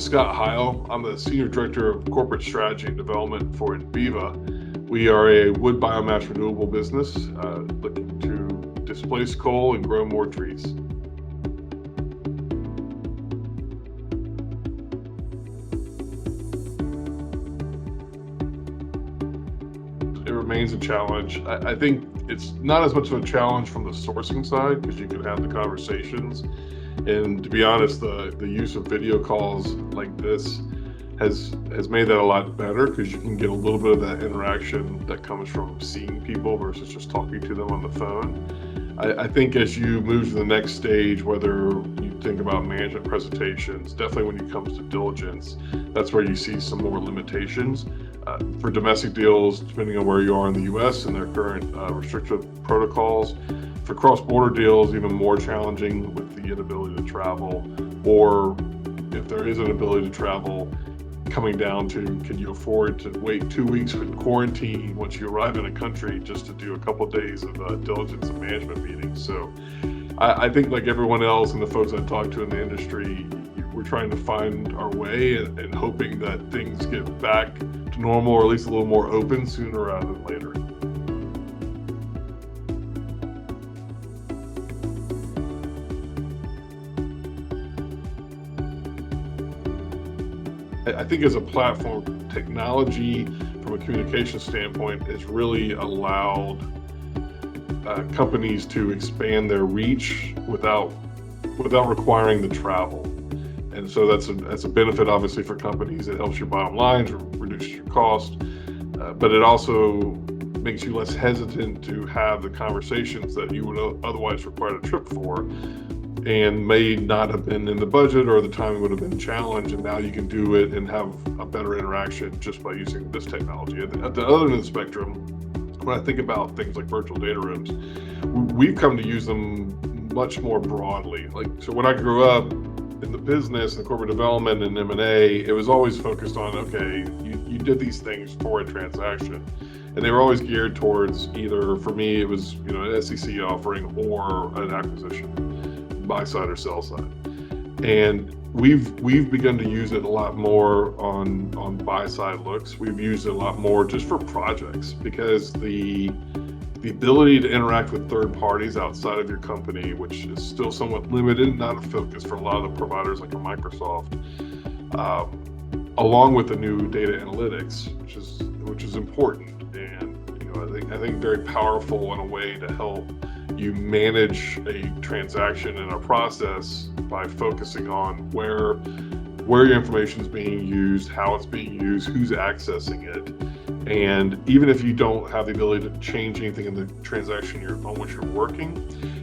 Scott Hile. I'm the Senior Director of Corporate Strategy and Development for Enviva. We are a wood biomass renewable business looking to displace coal and grow more trees. It remains a challenge. I think it's not as much of a challenge from the sourcing side because you can have the conversations. And to be honest, the use of video calls like this has made that a lot better because you can get a little bit of that interaction that comes from seeing people versus just talking to them on the phone. I think as you move to the next stage, whether you think about management presentations, definitely when it comes to diligence, that's where you see some more limitations. For domestic deals, depending on where you are in the U.S. and their current restrictive protocols. For cross-border deals, even more challenging with the inability to travel, or if there is an ability to travel, coming down to can you afford to wait 2 weeks in quarantine once you arrive in a country just to do a couple of days of diligence and management meetings. So I think like everyone else and the folks I talk to in the industry, we're trying to find our way and hoping that things get back to normal or at least a little more open sooner rather than later. I think as a platform, technology from a communication standpoint has really allowed companies to expand their reach without requiring the travel. And so that's a benefit obviously for companies. It helps your bottom lines, reduces your cost, but it also makes you less hesitant to have the conversations that you would otherwise require a trip for and may not have been in the budget or the timing would have been challenged, and now you can do it and have a better interaction just by using this technology. At the other end of the spectrum, when I think about things like virtual data rooms, we've come to use them much more broadly. So when I grew up in the business and corporate development and M&A, it was always focused on, okay, you did these things for a transaction. And they were always geared towards either, for me, it was an SEC offering or an acquisition, buy side or sell side. And we've begun to use it a lot more on buy side looks. We've used it a lot more just for projects because the ability to interact with third parties outside of your company, which is still somewhat limited, not a focus for a lot of the providers like a Microsoft, along with the new data analytics, which is important, and I think very powerful in a way to help you manage a transaction and a process by focusing on where your information is being used, how it's being used, who's accessing it. And even if you don't have the ability to change anything in the transaction on which you're working,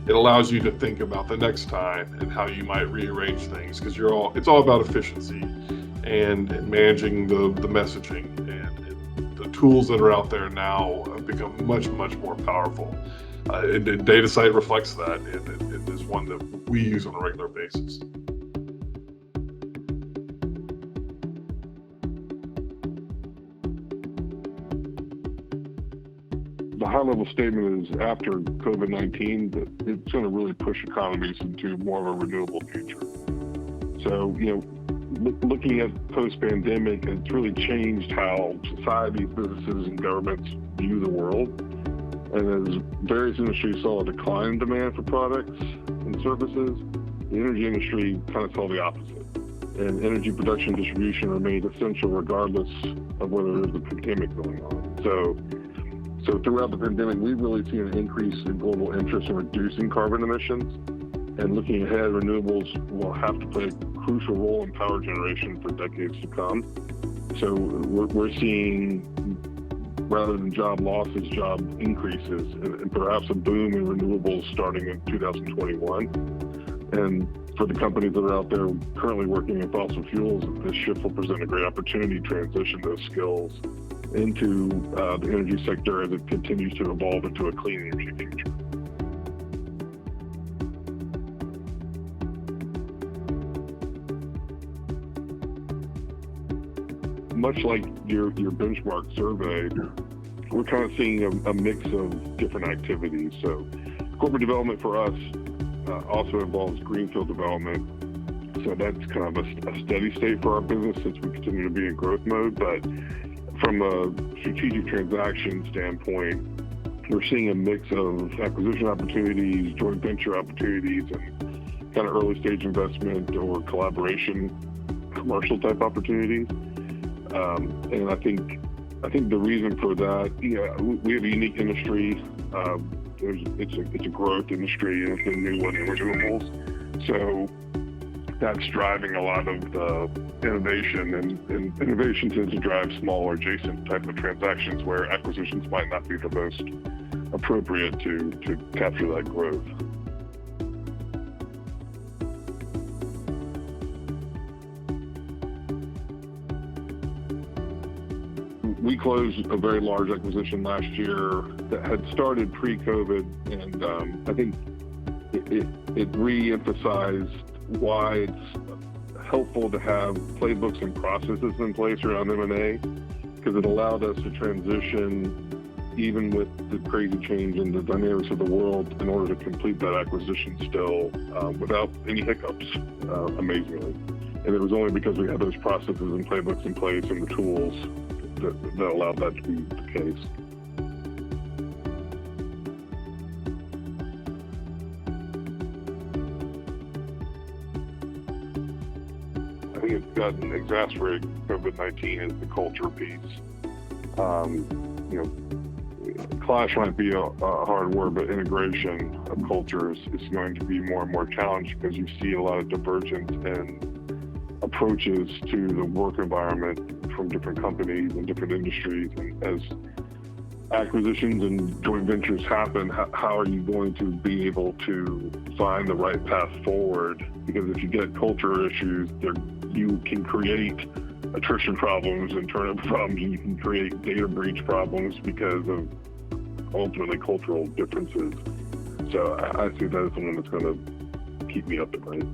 it allows you to think about the next time and how you might rearrange things, because it's all about efficiency and managing the messaging. And the tools that are out there now have become much, much more powerful. And DataSite reflects that, and it is one that we use on a regular basis. The high-level statement is after COVID-19 that it's going to really push economies into more of a renewable future. So, looking at post-pandemic, it's really changed how societies, businesses, and governments view the world. And as various industries saw a decline in demand for products and services, the energy industry kind of saw the opposite. And energy production and distribution remained essential regardless of whether there's a pandemic going on. So throughout the pandemic, we've really seen an increase in global interest in reducing carbon emissions. And looking ahead, renewables will have to play a crucial role in power generation for decades to come. So we're seeing, rather than job losses, job increases, and perhaps a boom in renewables starting in 2021. And for the companies that are out there currently working in fossil fuels, this shift will present a great opportunity to transition those skills into the energy sector as it continues to evolve into a clean energy future. Much like your benchmark survey, we're kind of seeing a mix of different activities. So corporate development for us also involves greenfield development, So that's kind of a steady state for our business since we continue to be in growth mode. But from a strategic transaction standpoint, we're seeing a mix of acquisition opportunities, joint venture opportunities, and kind of early stage investment or collaboration, commercial type opportunities. And I think the reason for that, we have a unique industry. It's a growth industry, and it's a new one in renewables. So that's driving a lot of the innovation, and innovation tends to drive smaller adjacent type of transactions where acquisitions might not be the most appropriate to capture that growth. We closed a very large acquisition last year that had started pre-COVID, and I think it re-emphasized why it's helpful to have playbooks and processes in place around M&A, because it allowed us to transition, even with the crazy change in the dynamics of the world, in order to complete that acquisition still without any hiccups, amazingly. And it was only because we had those processes and playbooks in place and the tools that allowed that to be the case. I think it's gotten exacerbated. COVID-19 is the culture piece. Clash might be a hard word, but integration of cultures is going to be more and more challenged because you see a lot of divergence in approaches to the work environment from different companies and different industries. And as acquisitions and joint ventures happen, how are you going to be able to find the right path forward? Because if you get culture issues, you can create attrition problems and turnover problems, and you can create data breach problems because of ultimately cultural differences. So I see that as something that's going to keep me up at night.